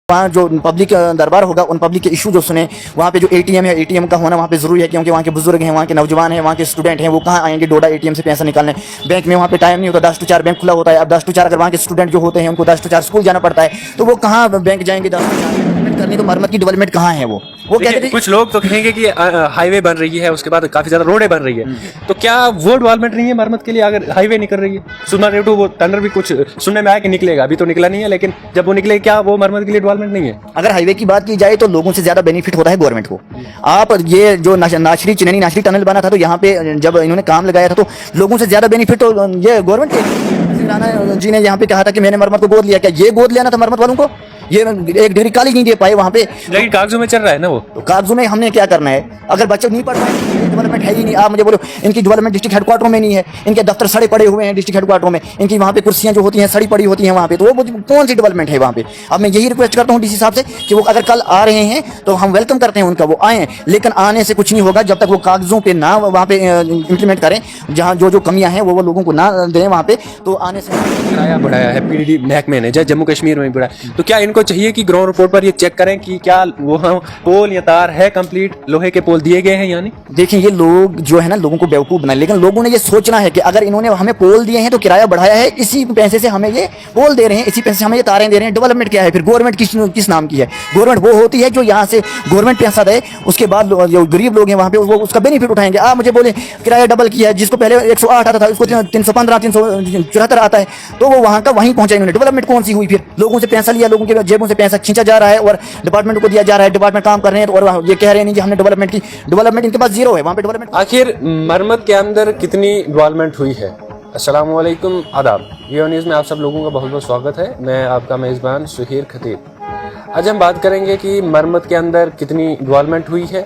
वहाँ जो पब्लिक दरबार होगा उन पब्लिक के इशू जो सुने, वहाँ पे जो एटीएम है, एटीएम का होना वहाँ पे ज़रूरी है, क्योंकि वहाँ के बुजुर्ग हैं, वहाँ के नौजवान हैं, वहाँ के स्टूडेंट हैं, वो कहाँ आएंगे डोडा एटीएम से पैसा निकालने। बैंक में वहाँ पे टाइम नहीं होता, 10 to 4 बैंक खुला होता है। अब 10 to 4 अगर वहाँ के स्टूडेंट जो होते हैं उनको 10 to 4 स्कूल जाना पड़ता है, तो वो कहाँ बैंक जाएंगे 10 to 4 डेवलपमेंट करनी, तो मरम्मत की डेवलपमेंट कहाँ है वो कहते थे। कुछ लोग तो कहेंगे कि हाईवे बन रही है, उसके बाद काफी ज्यादा रोडें बन रही है, तो क्या वो डेवलपमेंट नहीं है मरम्मत के लिए अगर हाईवे नहीं कर रही है? सुना रेटू वो टेंडर भी कुछ सुनने में आया कि निकलेगा, अभी तो निकला नहीं है, लेकिन जब वो निकले क्या वो मरम्मत के लिए डेवलपमेंट नहीं है? अगर हाईवे की बात की जाए तो लोगों से ज्यादा बेनिफिट होता है गवर्नमेंट को। आप ये जो नाशरी चिननी नाशरी टनल बना था, तो यहाँ पे जब इन्होंने काम लगाया था तो लोगों से ज्यादा बेनिफिट तो ये गवर्नमेंट के। राणा जी ने यहाँ पे कहा था कि मैंने मरम्मत को गोद लिया, क्या ये गोद लेना था मरम्मत वालों को? ये एक डिग्री कॉलेज नहीं दे पाए वहाँ पे, लेकिन कागजों में चल रहा है ना वो। तो कागजों में हमने क्या करना है? अगर बच्चे नहीं पढ़ रहे हैं, डेवलपमेंट है ही नहीं। आप मुझे बोलो, इनकी डेवलपमेंट डिस्ट्रिक्ट हेडक्वार्टर में नहीं है, इनके दफ्तर सड़े पड़े हुए हैं डिस्ट्रिक्ट हेडक्वार्टर में, इनकी वहाँ पे कुर्सियाँ जो होती हैं सड़ी पड़ी होती हैं वहाँ पे, तो वो कौन सी डेवलपमेंट है वहाँ पे? अब मैं यही रिक्वेस्ट करता हूँ डीसी साहब से कि वो अगर कल आ रहे हैं तो हम वेलकम करते हैं उनका, वो आएँ, लेकिन आने से कुछ नहीं होगा जब तक वो कागजों पे ना वहाँ पे इम्प्लीमेंट करें, जहाँ जो कमियाँ हैं वो लोगों को ना दें वहाँ पे, तो आने से। किराया बढ़ाया है पीडीडी महकमे ने, जम्मू कश्मीर में बढ़ाया, तो क्या इनको चाहिए कि ग्राउंड रिपोर्ट पर ये चेक करें कि क्या वो पोल या तार है कंप्लीट, लोहे के पोल दिए गए हैं यानी? देखिए, ये लोग जो है ना लोगों को बेवकूफ़ बनाए, लेकिन लोगों ने ये सोचना है कि अगर इन्होंने हमें पोल दिए हैं तो किराया बढ़ाया है, इसी पैसे से हमें ये पोल दे रहे हैं, इसी पैसे से हमें ये तारें दे रहे हैं। डेवलपमेंट क्या है फिर? गवर्नमेंट किस नाम की है? गवर्नमेंट वो होती है जो यहाँ से गवर्नमेंट पैसा दे, उसके बाद जो गरीब लोग हैं वहाँ पे वो उसका बेनिफिट उठाएंगे। आप मुझे बोले किराया डबल किया है, जिसको पहले 108 आता था उसको 315 374 आता है, तो वो वहाँ का वहीं पहुँचा इन्होंने। डेवलपमेंट कौन सी हुई फिर? लोगों से पैसा लिया, लोगों के जेबों से पैसा खींचा जा रहा है और डिपार्टमेंट को दिया जा रहा है, डिपार्टमेंट काम कर रहे हैं, और ये कह रहे हैं कि हमने डेवलपमेंट की। डेवलपमेंट इनके पास जीरो है वहाँ पे डेवलपमेंट। आखिर मरम्मत के अंदर कितनी डेवलपमेंट हुई है? अस्सलाम वालेकुम, आदाब। वीओ न्यूज़ में आप सब लोगों का बहुत बहुत स्वागत है। मैं आपका मेज़बान सुहेर खतीब। आज हम बात करेंगे कि मरम्मत के अंदर कितनी डेवलपमेंट हुई है,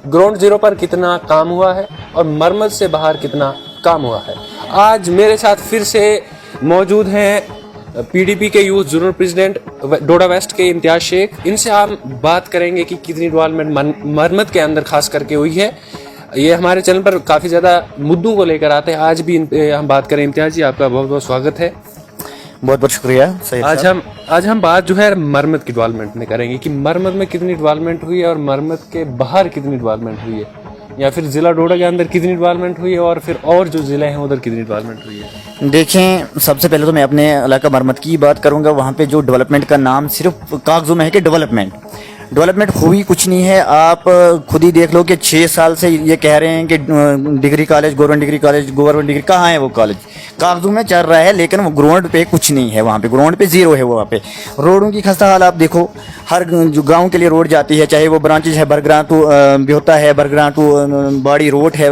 ग्राउंड जीरो पर कितना काम हुआ है और मरम्मत से बाहर कितना काम हुआ है। आज मेरे साथ फिर से मौजूद हैं पीडीपी के यूथ जोनल प्रेसिडेंट डोडा वेस्ट के इम्तियाज शेख। इनसे हम बात करेंगे कि कितनी डेवलपमेंट मरम्मत के अंदर खास करके हुई है। ये हमारे चैनल पर काफ़ी ज़्यादा मुद्दों को लेकर आते हैं, आज भी इन पे हम बात करें। इम्तियाज जी, आपका बहुत बहुत स्वागत है। बहुत बहुत शुक्रिया। आज हम बात जो है मरम्मत की डेवलपमेंट में करेंगे कि मरम्मत में कितनी डेवलपमेंट हुई है और मरम्मत के बाहर कितनी डेवलपमेंट हुई है, या फिर ज़िला डोडा के अंदर कितनी डेवलपमेंट हुई है और फिर और जो ज़िले हैं उधर कितनी डेवलपमेंट हुई है। देखें, सबसे पहले तो मैं अपने इलाका मरम्मत की बात करूंगा। वहाँ पे जो डेवलपमेंट का नाम सिर्फ कागजों में है कि डेवलपमेंट हुई कुछ नहीं है। आप खुद ही देख लो कि 6 साल से ये कह रहे हैं कि डिग्री कॉलेज, गवर्नमेंट डिग्री कहाँ है? वो कॉलेज कागजों में चल रहा है, लेकिन वो ग्राउंड पे कुछ नहीं है, वहाँ पे ग्राउंड पे जीरो है। वहाँ पे रोडों की खस्ता हाल आप देखो, हर जो गांव के लिए रोड जाती है, चाहे वो ब्रांचेज है, बरग्रां टू बिहोता है, बरग्रां टू बाड़ी रोड है,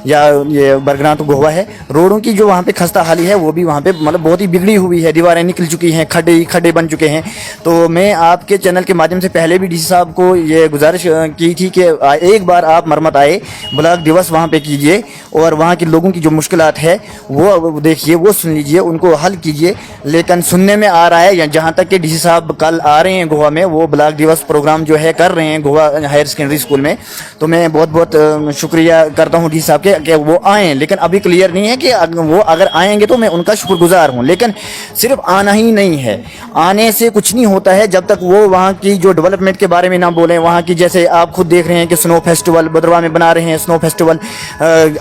या ये बरग्रां टू गोवा है, रोडों की जो वहाँ पे खस्ता हाली है वो भी वहाँ पे मतलब बहुत ही बिगड़ी हुई है। दीवारें निकल चुकी हैं, खड्डे बन चुके हैं। तो मैं आपके चैनल के माध्यम से पहले भी डीसी साहब को ये गुजारिश की थी कि एक बार आप मरम्मत आए, ब्लॉक दिवस वहाँ पे कीजिए और वहाँ के लोगों की जो मुश्किलात है वो देखिए, वो सुन लीजिए, उनको हल कीजिए। लेकिन सुनने में आ रहा है, या जहाँ तक कि डीसी साहब कल आ रहे हैं गोवा में, वो ब्लॉक दिवस प्रोग्राम जो है कर रहे हैं गोवा हायर सेकेंडरी स्कूल में, तो मैं बहुत बहुत शुक्रिया करता हूँ डीसी साहब के कि वो आएँ। लेकिन अभी क्लियर नहीं है कि वो अगर आएंगे तो मैं उनका शुक्रगुजार हूँ, लेकिन सिर्फ आना ही नहीं है, आने से कुछ नहीं होता है जब तक वो वहाँ की जो डेवलपमेंट के बारे में ना बोलें। वहाँ की जैसे आप खुद देख रहे हैं कि स्नो फेस्टिवल भद्रवाह में बना रहे हैं, स्नो फेस्टिवल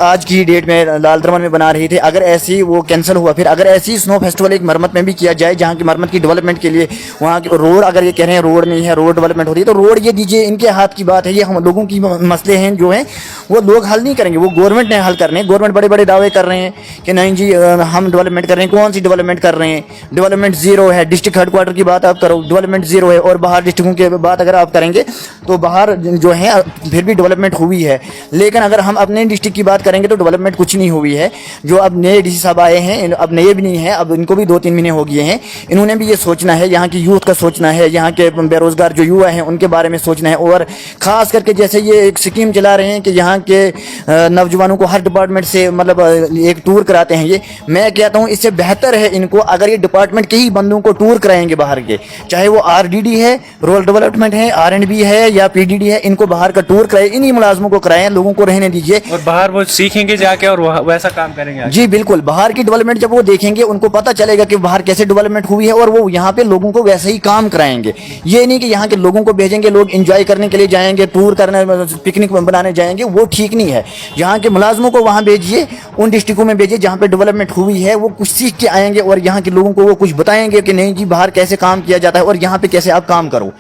आज की डेट में लाल दरमन में बना रहे थे, अगर ऐसी वो कैंसिल हुआ, फिर अगर ऐसी स्नो फेस्टिवल एक मरम्मत में भी किया जाए, जहाँ की मरम्मत की डेवलपमेंट के लिए वहाँ की रोड, अगर ये कह रहे हैं रोड नहीं है, रोड डेवलपमेंट हो रही है, तो रोड ये दीजिए, इनके हाथ की बात है। ये हम लोगों की मसले हैं जो हैं वो लोग हल नहीं करेंगे, वो गवर्नमेंट ने हल करने। गवर्नमेंट बड़े बड़े दावे कर रहे हैं कि नहीं जी हम डेवलपमेंट कर रहे हैं। कौन सी डेवलपमेंट कर रहे हैं? डेवलपमेंट जीरो है। डिस्ट्रिक्ट हेडक्वार्टर की बात आप करो, डेवलपमेंट जीरो है। और बाहर डिस्ट्रिक्टों की बात अगर आप करेंगे तो बाहर जो है फिर भी डेवलपमेंट हुई है। लेकिन अगर हम अपने डिस्ट्रिक्ट की बात करेंगे तो डेवलपमेंट कुछ नहीं हुई है। जो अब नए डीसी साहब आए हैं, अब नए भी नहीं है, अब इनको भी 2-3 महीने हो गए हैं, इन्होंने भी ये सोचना है, यहाँ की यूथ का सोचना है, यहाँ के बेरोजगार जो युवा हैं उनके बारे में सोचना है। और ख़ास करके जैसे ये एक स्कीम चला रहे हैं कि यहाँ के नौजवानों को हर डिपार्टमेंट से मतलब एक टूर कराते हैं। ये मैं कहता हूँ इससे बेहतर है इनको अगर ये डिपार्टमेंट के ही बंदों को टूर कराएंगे बाहर के, चाहे वो RDD है, रूरल डेवलपमेंट है, R&B है या PDD है, इनको बाहर का टूर कराए, इन्हीं मुलाजमों को कराएं, लोगों को रहने दीजिए और बाहर वो सीखेंगे जाके और वैसा काम करेंगे। जी बिल्कुल, बाहर बाहर की डेवलपमेंट जब वो देखेंगे उनको पता चलेगा कि बाहर कैसे डेवलपमेंट हुई है, और वो यहाँ पे लोगों को वैसे ही काम कराएंगे। ये नहीं कि यहाँ के लोगों को भेजेंगे, लोग एंजॉय करने के लिए जाएंगे, टूर करने, पिकनिक बनाने जाएंगे, वो ठीक नहीं है। यहाँ के मुलाजमों को वहाँ भेजिए, उन डिस्ट्रिक्टों में भेजिए जहाँ पे डेवलपमेंट हुई है, वो कुछ सीख के आएंगे और यहाँ के लोगों को वो कुछ बताएंगे कि नहीं जी बाहर कैसे काम किया जाता है और यहाँ पे कैसे आप काम करो।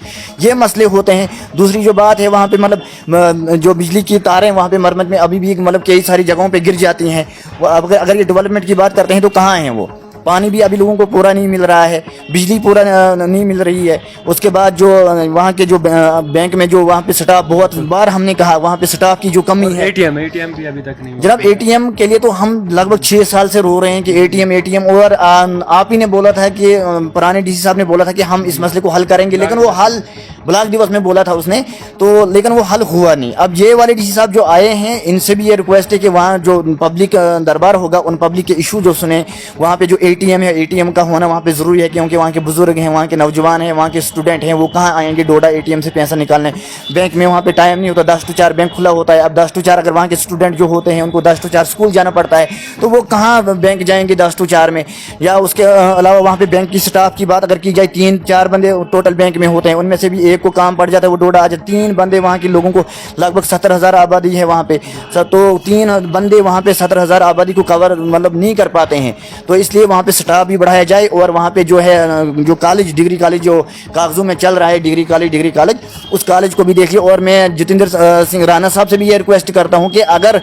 ये मसले होते हैं। दूसरी जो बात है, वहाँ पे मतलब जो बिजली की तारें वहाँ पे मरम्मत में अभी भी मतलब कई सारी जगहों पे गिर जाती हैं। अगर ये डेवलपमेंट की बात करते हैं तो कहाँ हैं वो? पानी भी अभी लोगों को पूरा नहीं मिल रहा है, बिजली पूरा नहीं मिल रही है। उसके बाद जो वहाँ के जो बैंक में जो वहाँ पे स्टाफ, बहुत बार हमने कहा वहाँ पे स्टाफ की जो कमी है। एटीएम भी अभी तक नहीं। जनाब एटीएम के लिए तो हम लगभग 6 साल से रो रहे हैं कि एटीएम, और आप ही ने बोला था कि पुराने डीसी साहब ने बोला था कि हम इस मसले को हल करेंगे, लेकिन वो हल ब्लॉक दिवस में बोला था उसने, तो लेकिन वो हल हुआ नहीं। अब ये वाले डीसी साहब जो आए हैं, इनसे भी ये रिक्वेस्ट है कि वहाँ जो पब्लिक दरबार होगा, उन पब्लिक के इशू जो सुने। वहाँ पे जो एटीएम है, एटीएम का होना वहाँ पे ज़रूरी है, क्योंकि वहाँ के बुजुर्ग हैं, वहाँ के नौजवान हैं, वहाँ के स्टूडेंट हैं, वो कहाँ आएंगे डोडा एटीएम से पैसा निकालने। बैंक में वहाँ पे टाइम नहीं होता, 10 to 4 बैंक खुला होता है। अब 10 to 4 अगर वहाँ के स्टूडेंट जो होते हैं उनको 10 to 4 स्कूल जाना पड़ता है, तो वो कहाँ बैंक जाएंगे 10 to 4 में। या उसके अलावा वहाँ पे बैंक की स्टाफ की बात अगर की जाए, 3-4 बंदे टोटल बैंक में होते हैं, उनमें से भी एक को काम पड़ जाता है, वो डोडा आ जाए। 3 बंदे वहाँ के लोगों को, लगभग 17,000 आबादी है वहाँ पे, तो 3 बंदे वहाँ पे 17,000 आबादी को कवर मतलब नहीं कर पाते हैं। तो इसलिए वहाँ पे स्टाफ भी बढ़ाया जाए, और वहाँ पे जो है जो कॉलेज, डिग्री कॉलेज जो कागजों में चल रहा है, डिग्री कॉलेज, उस कॉलेज को भी देखिए। और मैं जितेंद्र सिंह राणा साहब से भी ये रिक्वेस्ट करता हूँ कि अगर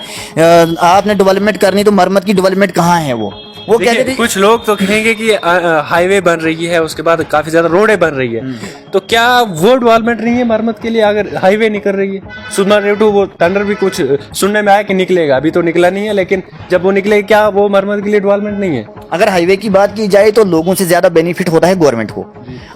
आपने डेवलपमेंट करनी तो मरम्मत की डेवलपमेंट कहाँ है? वो कहते थे, कुछ लोग तो कहेंगे कि हाईवे बन रही है, उसके बाद काफी ज्यादा रोडें बन रही है, तो क्या वो डेवलपमेंट नहीं है मरम्मत के लिए? अगर हाईवे नहीं कर रही है, सुधमा रेटू वो टेंडर भी कुछ सुनने में आया कि निकलेगा, अभी तो निकला नहीं है, लेकिन जब वो निकले, क्या वो मरम्मत के लिए डेवलपमेंट नहीं है? अगर हाईवे की बात की जाए तो लोगों से ज्यादा बेनिफिट होता है गवर्नमेंट को।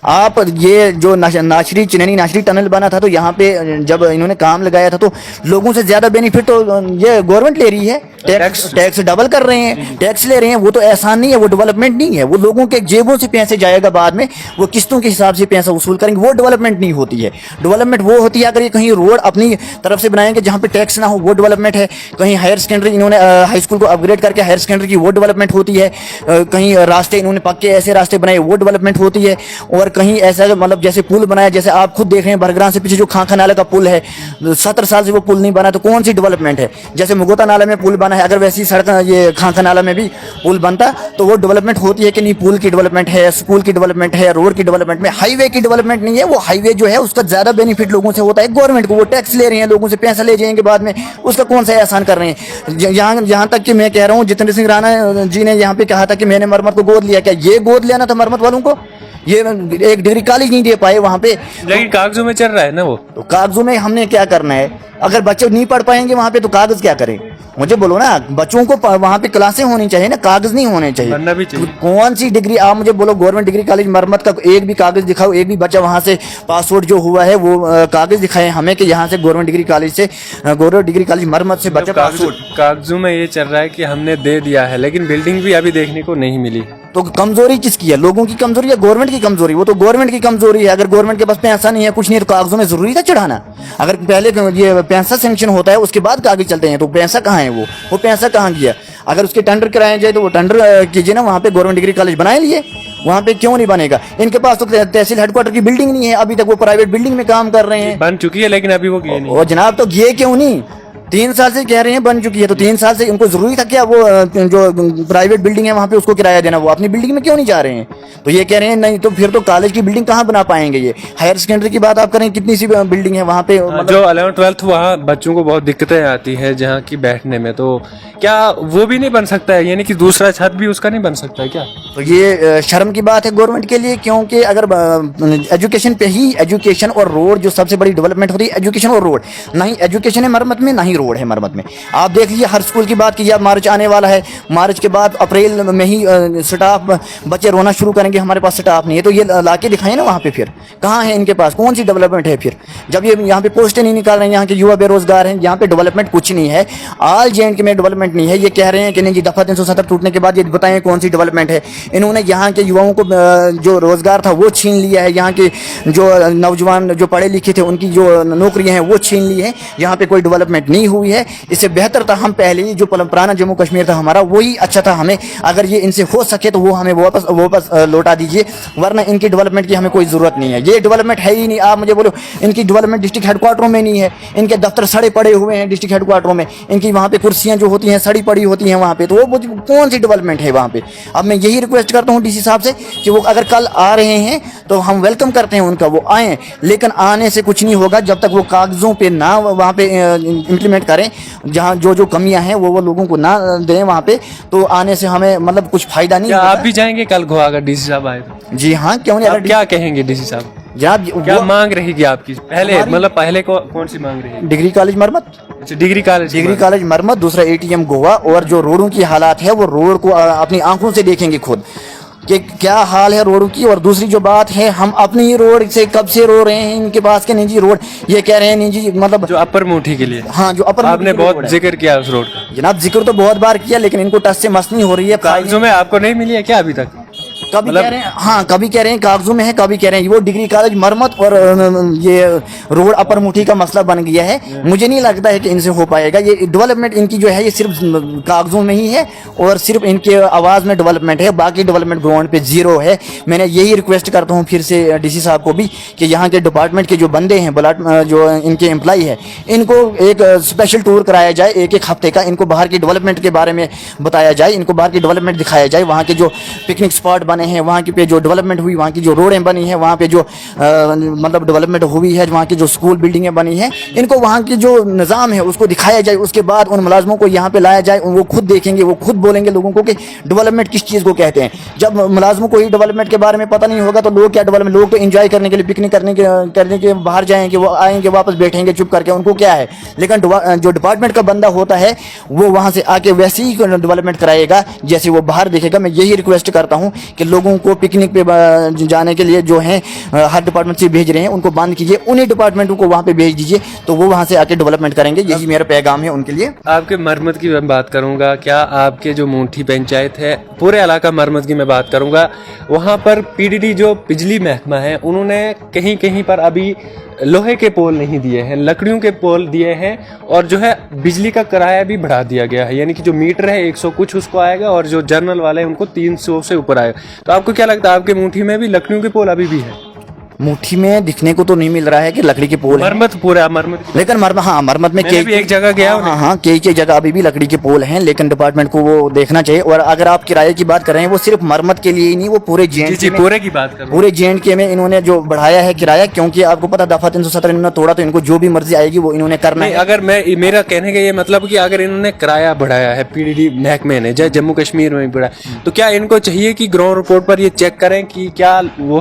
आप ये जो नाचरी चिननी नाचरी टनल बना था, तो यहाँ पे जब इन्होंने काम लगाया था तो लोगों से ज्यादा बेनिफिट तो ये गवर्नमेंट ले रही है। टैक्स डबल कर रहे हैं, टैक्स ले रहे हैं, वो तो एहसान नहीं है, वो डेवलपमेंट नहीं है। वो लोगों के जेबों से पैसे जाएगा, बाद में वो किस्तों के हिसाब से पैसा वसूल करेंगे, वो डेवलपमेंट नहीं होती है। डेवलपमेंट वो होती है अगर ये कहीं रोड अपनी तरफ से बनाएंगे जहाँ पे टैक्स ना हो, वो डेवलपमेंट है। कहीं हायर सेकेंडरी इन्होंने हाई स्कूल को अपग्रेड करके हायर सेकेंडरी की, वो डेवलपमेंट होती है। कहीं रास्ते इन्होंने पक्के ऐसे रास्ते बनाए, वो डेवलपमेंट होती है। और कहीं ऐसा मतलब जैसे पुल बनाया, जैसे आप खुद देख रहे हैं बरग्रां से पीछे जो खांखा नाला का पुल है, 70 साल से वो पुल नहीं बना, तो कौन सी डेवलपमेंट है? जैसे मुगोता नाला में पुल बना है, अगर वैसी सड़क ये खांखा नाला में भी पुल बनता तो वो डेवलपमेंट होती है कि नहीं? पुल की डेवलपमेंट है, स्कूल की डेवलपमेंट है, रोड की डेवलपमेंट में। हाईवे की डेवलपमेंट नहीं है। वो हाईवे जो है उसका ज्यादा बेनिफिट लोगों से होता है गवर्नमेंट को। वो टैक्स ले रहे हैं, लोगों से पैसा ले जाएंगे बाद में, उसका कौन सा एहसान कर रहे हैं? यहाँ तक कि मैं कह रहा हूँ, जितेंद्र सिंह राणा जी ने यहाँ पे कहा था कि मैंने मरम्मत को गोद लिया। क्या ये गोद लेना था मरम्मत वालों को? ये एक डिग्री कॉलेज नहीं दे पाए वहाँ पे, लेकिन कागजों में चल रहा है ना वो। तो कागजों में हमने क्या करना है? अगर बच्चे नहीं पढ़ पाएंगे वहाँ पे तो कागज क्या करें? मुझे बोलो ना, बच्चों को वहाँ पे क्लासें होनी चाहिए ना, कागज नहीं होने चाहिए। बनना भी चाहिए। कौन सी डिग्री? आप मुझे बोलो, गवर्नमेंट डिग्री कॉलेज मरम्मत का एक भी कागज दिखाओ, एक भी बच्चा वहाँ से पास आउट जो हुआ है वो कागज दिखाए हमें कि यहाँ से गवर्नमेंट डिग्री कॉलेज से, गवर्नमेंट डिग्री कॉलेज मरम्मत से बच्चा पास आउट। कागजों में ये चल रहा है कि हमने दे दिया है, लेकिन बिल्डिंग भी अभी देखने को नहीं मिली। तो कमजोरी किसकी है? लोगों की कमजोरी या गवर्नमेंट की कमजोरी? वो तो गवर्नमेंट की कमजोरी है। अगर गवर्नमेंट के पास पैसा नहीं है, कुछ नहीं है, तो कागजों में जरूरी था चढ़ाना? अगर पहले ये पैसा सैंक्शन होता है उसके बाद कागज चलते हैं, तो पैसा कहाँ है? वो पैसा कहाँ गया? अगर उसके टेंडर कराए जाए तो वो टेंडर कीजिए ना, वहाँ पे गवर्नमेंट डिग्री कॉलेज बनाए लिए, वहाँ पे क्यों नहीं बनेगा? इनके पास तो तहसील हेडक्वार्टर की बिल्डिंग नहीं है, अभी तक वो प्राइवेट बिल्डिंग में काम कर रहे हैं। बन चुकी है लेकिन अभी वो गए नहीं। और जनाब तो ये क्यों नहीं? 3 साल से कह रहे हैं बन चुकी है, तो 3 साल से उनको जरूरी था क्या वो जो प्राइवेट बिल्डिंग है वहाँ पे उसको किराया देना? वो अपनी बिल्डिंग में क्यों नहीं जा रहे हैं? तो ये कह रहे हैं नहीं, तो फिर तो कॉलेज की बिल्डिंग कहाँ बना पाएंगे? ये हायर सेकेंडरी की बात आप करें, कितनी सी बिल्डिंग है वहाँ पे? जो 11th-12th वहाँ बच्चों को बहुत दिक्कतें आती है जहाँ की बैठने में, तो क्या वो भी नहीं बन सकता है? यानी कि दूसरा छत भी उसका नहीं बन सकता है क्या? तो ये शर्म की बात है गवर्नमेंट के लिए, क्योंकि अगर एजुकेशन पे ही, एजुकेशन और रोड जो सबसे बड़ी डेवलपमेंट होती है, एजुकेशन और रोड। ना ही एजुकेशन है मरम्मत में, ना ही रोड है मरम्मत में। आप देख लीजिए, हर स्कूल की बात कीजिए, अब मार्च आने वाला है, मार्च के बाद अप्रैल में ही स्टाफ, बच्चे रोना शुरू करेंगे हमारे पास स्टाफ नहीं है। तो ये लाके दिखाएं ना वहाँ पे, फिर कहाँ है इनके पास? कौन सी डेवलपमेंट है फिर? जब ये यहाँ पे पोस्टें नहीं निकाल रहे हैं, यहाँ के युवा बेरोजगार हैं, यहाँ पे डेवलपमेंट कुछ नहीं है। ऑल जे.एंड.के में डेवलपमेंट नहीं है। ये कह रहे हैं कि नहीं जी दफा 370 टूटने के बाद ये बताएं कौन सी डेवलपमेंट है। इन्होंने यहाँ के युवाओं को जो रोजगार था वो छीन लिया है, यहाँ के जो नौजवान जो पढ़े लिखे थे उनकी जो नौकरियां हैं वो छीन ली है। यहाँ पे कोई डेवलपमेंट नहीं नहीं हुई है, इससे बेहतर था हम पहले ही जो पुराना जम्मू कश्मीर था हमारा वही अच्छा था हमें। अगर ये इनसे हो सके तो वो हमें वापस लौटा दीजिए, वरना इनकी डेवलपमेंट की हमें कोई ज़रूरत नहीं है। ये डेवलपमेंट है ही नहीं। आप मुझे बोलो, इनकी डेवलपमेंट डिस्ट्रिक्ट हेडक्वार्टरों में नहीं है, इनके दफ्तर सड़े पड़े हुए हैं डिस्ट्रिक्ट हेडक्वार्टरों में, इनकी वहाँ पे कुर्सियाँ जो होती हैं सड़ी पड़ी होती हैं वहाँ पे, तो वो कौन सी डेवलपमेंट है वहाँ पे। अब मैं यही रिक्वेस्ट करता हूँ डीसी साहब से कि वो अगर कल आ रहे हैं तो हम वेलकम करते हैं उनका, वो आएँ, लेकिन आने से कुछ नहीं होगा जब तक वो कागज़ों पे ना वहाँ पे इम्प्लीमेंट करें, जहाँ जो कमियां हैं वो लोगों को ना दें वहाँ पे, तो आने से हमें मतलब कुछ फायदा नहीं क्या होगा। आप भी जाएंगे कल गोवा अगर डीसी साहब आए तो? जी हाँ, क्यों नहीं। आप क्या कहेंगे डीसी साहब? जनाब क्या मांग रहेगी आपकी? पहले कौन सी मांग रहेगी? डिग्री कॉलेज मरम्मत, अच्छा, डिग्री कॉलेज मरम्मत, दूसरा एटीएम गोवा, और जो रोडों की हालात है वो रोड को अपनी आंखों से देखेंगे खुद कि क्या हाल है रोड की। और दूसरी जो बात है, हम अपनी ही रोड से कब से रो रहे हैं, इनके पास के निजी रोड, ये कह रहे हैं निजी मतलब जो अपर मुठी के लिए। हाँ, जो अपर आपने बहुत जिक्र किया उस रोड का। जनाब जिक्र तो बहुत बार किया, लेकिन इनको टच से मस नहीं हो रही है। कागजों में आपको नहीं मिली है क्या अभी तक? कभी कह रहे हैं, हाँ कभी कह रहे हैं कागजों में है, कभी कह रहे हैं वो डिग्री कॉलेज मरम्मत और ये रोड अपर मुठी का मसला बन गया है। मुझे नहीं लगता है कि इनसे हो पाएगा। ये डेवलपमेंट इनकी जो है ये सिर्फ कागजों में ही है और सिर्फ इनके आवाज़ में डेवलपमेंट है, बाकी डेवलपमेंट ग्राउंड पे जीरो है। मैंने यही रिक्वेस्ट करता हूँ फिर से डीसी साहब को भी कि यहाँ के डिपार्टमेंट के जो बंदे हैं, जो इनके एम्प्लॉई है, इनको एक स्पेशल टूर कराया जाए एक हफ्ते का, इनको बाहर की डेवलपमेंट के बारे में बताया जाए, इनको बाहर की डेवलपमेंट दिखाया जाए, वहाँ के जो पिकनिक स्पॉट बने हैं, वहाँ की पे जो डेवलपमेंट हुई, वहाँ की जो रोडें बनी हैं, वहाँ पे जो मतलब डेवलपमेंट हुई है, वहाँ की जो स्कूल बिल्डिंगें बनी हैं, इनको वहाँ की जो निज़ाम है उसको दिखाया जाए। उसके बाद उन मुलाजमों को यहाँ पे लाया जाए, वो खुद देखेंगे, वो खुद बोलेंगे लोगों को कि डेवलपमेंट किस चीज़ को कहते हैं। जब मुलाजमों को ही डेवलपमेंट के बारे में पता नहीं होगा तो लोग क्या डेवलपमेंट, लोग तो इंजॉय करने के लिए, पिकनिक करने के बाहर जाएंगे, वो आएंगे वापस बैठेंगे चुप करके, उनको क्या है। लेकिन जो डिपार्टमेंट का बंदा होता है वो वहाँ से आके वैसे ही डेवलपमेंट कराएगा जैसे वो बाहर देखेगा। मैं यही रिक्वेस्ट करता हूँ कि लोगों को पिकनिक पे जाने के लिए जो है हर डिपार्टमेंट से भेज रहे हैं उनको बंद कीजिए, उन्हीं डिपार्टमेंटों को वहाँ पे भेज दीजिए, तो वो वहाँ से आके डेवलपमेंट करेंगे। यही मेरा पैगाम है उनके लिए। आपके मरम्मत की मैं बात करूंगा, क्या आपके जो मुंठी पंचायत है, पूरे इलाका मरम्मत की मैं बात करूंगा, वहाँ पर पीडीडी जो बिजली महकमा है उन्होंने कहीं कहीं पर अभी लोहे के पोल नहीं दिए हैं, लकड़ियों के पोल दिए हैं, और जो है बिजली का किराया भी बढ़ा दिया गया है, यानी कि जो मीटर है 100 कुछ उसको आएगा और जो जर्नल वाले हैं उनको 300 से ऊपर आएगा। तो आपको क्या लगता है आपके मुट्ठी में भी लकड़ियों के पोल अभी भी है? मुट्ठी में दिखने को तो नहीं मिल रहा है कि लकड़ी के पोल मरम्मत लेकिन मरम्मत में भी एक जगह गया। हाँ कई जगह अभी भी लकड़ी के पोल हैं, लेकिन डिपार्टमेंट को वो देखना चाहिए। और अगर आप किराए की बात कर रहे हैं, वो सिर्फ मरम्मत के लिए ही नहीं, वो पूरे पूरे J&K में इन्होंने जो बढ़ाया है किराया, क्योंकि आपको पता दफा 317 इन्होंने तोड़ा, तो इनको जो भी मर्जी आएगी वो इन्होंने करना है। अगर मेरा कहने का ये मतलब कि अगर इन्होंने किराया बढ़ाया है पीडीडी महकमे ने जम्मू कश्मीर में बढ़ाया, तो क्या इनको चाहिए कि ग्राउंड रिपोर्ट पर ये चेक करें कि क्या वो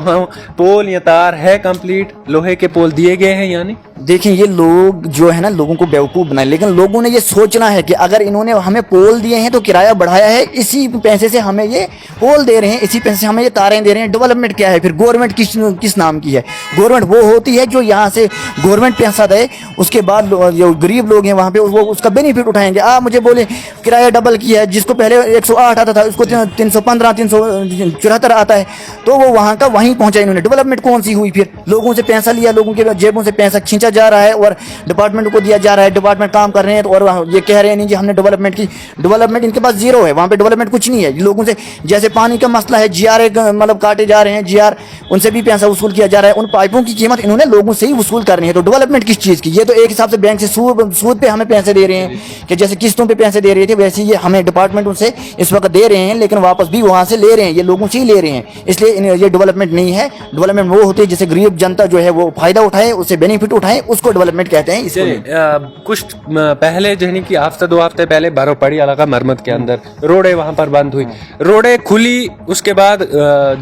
पोल या तार है कंप्लीट, लोहे के पोल दिए गए हैं या नहीं। देखें, ये लोग जो है ना लोगों को बेवकूफ़ बनाए, लेकिन लोगों ने ये सोचना है कि अगर इन्होंने हमें पोल दिए हैं तो किराया बढ़ाया है, इसी पैसे से हमें ये पोल दे रहे हैं, इसी पैसे से हमें ये तारें दे रहे हैं। डेवलपमेंट क्या है फिर? गवर्नमेंट किस नाम की है? गवर्नमेंट वो होती है जो यहाँ से गवर्नमेंट पैसा दे, उसके बाद जो गरीब लोग हैं वहाँ पे वो उसका बेनिफिट उठाएंगे। आप मुझे बोले किराया डबल किया है, जिसको पहले 108 आता था उसको 315 374 आता है, तो वो वहाँ का वहीं पहुँचा इन्होंने। डेवलपमेंट कौन सी हुई फिर? लोगों से पैसा लिया, लोगों के जेबों से पैसा खींचा जा रहा है और डिपार्टमेंट को दिया जा रहा है। डिपार्टमेंट काम कर रहे हैं और ये कह रहे हैं नहीं जी हमने डेवलपमेंट की। डेवलपमेंट इनके पास जीरो है, वहाँ पे डेवलपमेंट कुछ नहीं है। लोगों से जैसे पानी का मसला है, GR मतलब काटे जा रहे हैं, GR उनसे भी पैसा वसूल किया जा रहा है, उन पाइपों की कीमत इन्होंने लोगों से ही वसूल करनी है। तो डेवलपमेंट किस चीज़ की? ये तो एक हिसाब से बैंक से सूद पे हमें पैसे दे रहे हैं कि जैसे किस्तों पे पैसे दे रहे थे, वैसे ये हमें डिपार्टमेंट उनसे इस वक्त दे रहे हैं, लेकिन वापस भी वहाँ से ले रहे हैं, ये लोगों से ही ले रहे हैं। इसलिए ये डेवलपमेंट नहीं है। डेवलपमेंट वो होती है जिससे गरीब जनता जो है वो फायदा उठाए, उससे बेनिफिट उठाए, उसको डेवलपमेंट कहते हैं। कुछ पहले जो है कि हफ्ता 2 हफ्ते पहले बर्फ पड़ी इलाका मरम्मत के अंदर, रोडें वहां पर बंद हुई, रोडें खुली, उसके बाद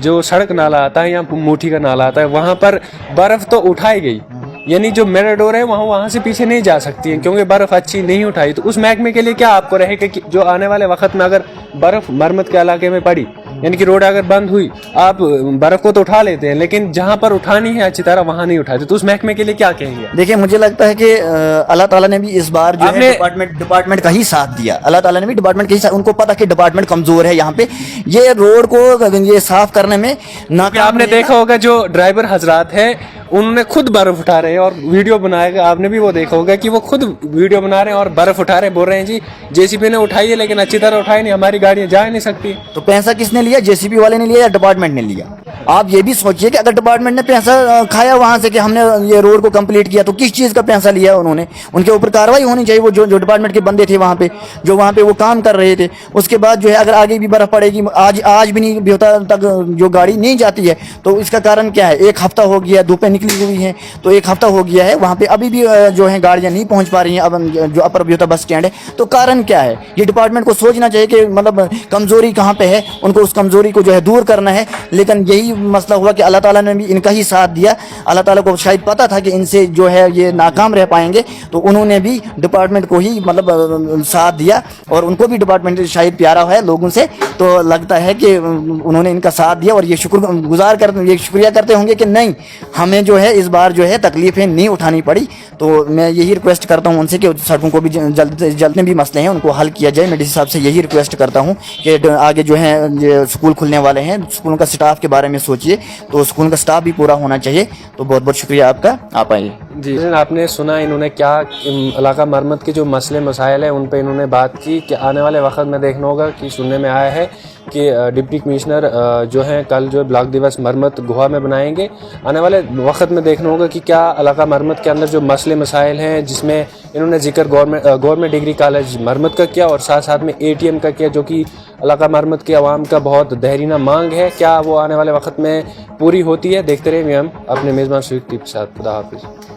जो सड़क नाला आता है या मुठी का नाला आता है वहां पर बर्फ तो उठाई गई, यानी जो मेराडोर है वहां से पीछे नहीं जा सकती है क्योंकि बर्फ अच्छी नहीं उठाई। तो उस महकमे के लिए क्या आपको रहेगा कि जो आने वाले वक्त में अगर बर्फ मरम्मत के इलाके में पड़ी, यानी कि रोड अगर बंद हुई, आप बर्फ को तो उठा लेते हैं लेकिन जहां पर उठानी है अच्छी तरह वहां नहीं उठाते, तो उस महकमे के लिए क्या कहेंगे? देखिए, मुझे लगता है कि अल्लाह ताला ने भी इस बार जो है डिपार्टमेंट का ही साथ दिया। अल्लाह ताला ने भी डिपार्टमेंट का ही साथ, उनको पता कि डिपार्टमेंट कमजोर है यहाँ पे, ये रोड को ये साफ करने में ना। आपने देखा होगा जो ड्राइवर हजरात है उन्होंने खुद बर्फ उठा रहे हैं और वीडियो बनाएगा, आपने भी वो देखा होगा कि वो खुद वीडियो बना रहे हैं और बर्फ उठा रहे हैं, बोल रहे हैं जी जेसीबी ने उठाई है लेकिन अच्छी तरह उठाई नहीं, हमारी गाड़ियां जा नहीं सकती। तो पैसा किसने लिया, जेसीबी वाले ने लिया या डिपार्टमेंट ने लिया? आप ये भी सोचिए कि अगर डिपार्टमेंट ने पैसा खाया वहां से कि हमने ये रोड को कंप्लीट किया, तो किस चीज का पैसा लिया उन्होंने? उनके ऊपर कार्रवाई होनी चाहिए। वो जो डिपार्टमेंट के बंदे थे वहां पे, जो वहां पे वो काम कर रहे थे। उसके बाद जो है अगर आगे भी बर्फ पड़ेगी, आज भी नहीं बेहतर तक जो गाड़ी नहीं जाती है, तो इसका कारण क्या है? एक हफ्ता हो गया, धूपें निकली हुई हैं, तो एक हफ्ता हो गया है वहां पे अभी भी जो है गाड़ियां नहीं पहुंच पा रही हैं। अब जो अपर ब्योता बस स्टैंड है, तो कारण क्या है? ये डिपार्टमेंट को सोचना चाहिए कि मतलब कमजोरी कहाँ पे है, उनको उस कमजोरी को जो है दूर करना है। लेकिन यही मसला हुआ कि अल्लाह ताला ने भी इनका ही साथ दिया। अल्लाह ताला को शायद पता था कि इनसे जो है ये नाकाम रह पाएंगे, तो उन्होंने भी डिपार्टमेंट को ही मतलब साथ दिया और उनको भी डिपार्टमेंट शायद प्यारा है लोगों से, तो लगता है कि उन्होंने इनका साथ दिया और ये शुक्रिया करते होंगे कि नहीं, हमें जो है इस बार जो है तकलीफें नहीं उठानी पड़ी। तो मैं यही रिक्वेस्ट करता हूँ उनसे कि सड़कों को भी जल्द में भी मसले हैं उनको हल किया जाए। मेरे हिसाब से यही रिक्वेस्ट करता हूँ कि आगे जो है स्कूल खुलने वाले हैं, स्कूलों का स्टाफ के बारे में सोचिए, तो स्कूल का स्टाफ भी पूरा होना चाहिए। तो बहुत बहुत शुक्रिया आपका, आप आइए जी। आपने सुना इन्होंने क्या इलाका मरम्मत के जो मसले मसाइल हैं उन पे इन्होंने बात की कि आने वाले वक्त में देखना होगा कि सुनने में आया है कि डिप्टी कमिश्नर जो हैं कल जो ब्लॉक दिवस मरम्मत गोवा में बनाएंगे। आने वाले वक्त में देखना होगा कि क्या इलाका मरम्मत के अंदर जो मसले मसाइल हैं, जिसमें इन्होंने जिक्र गवर्नमेंट डिग्री कॉलेज मरम्मत का किया और साथ साथ में ATM का किया, जो कि इलाका मरम्मत के अवाम का बहुत देरीना मांग है, क्या वो आने वाले वक्त में पूरी होती है? देखते रहिए हम अपने मेज़बान सुहेल के साथ। खुदा हाफिज़।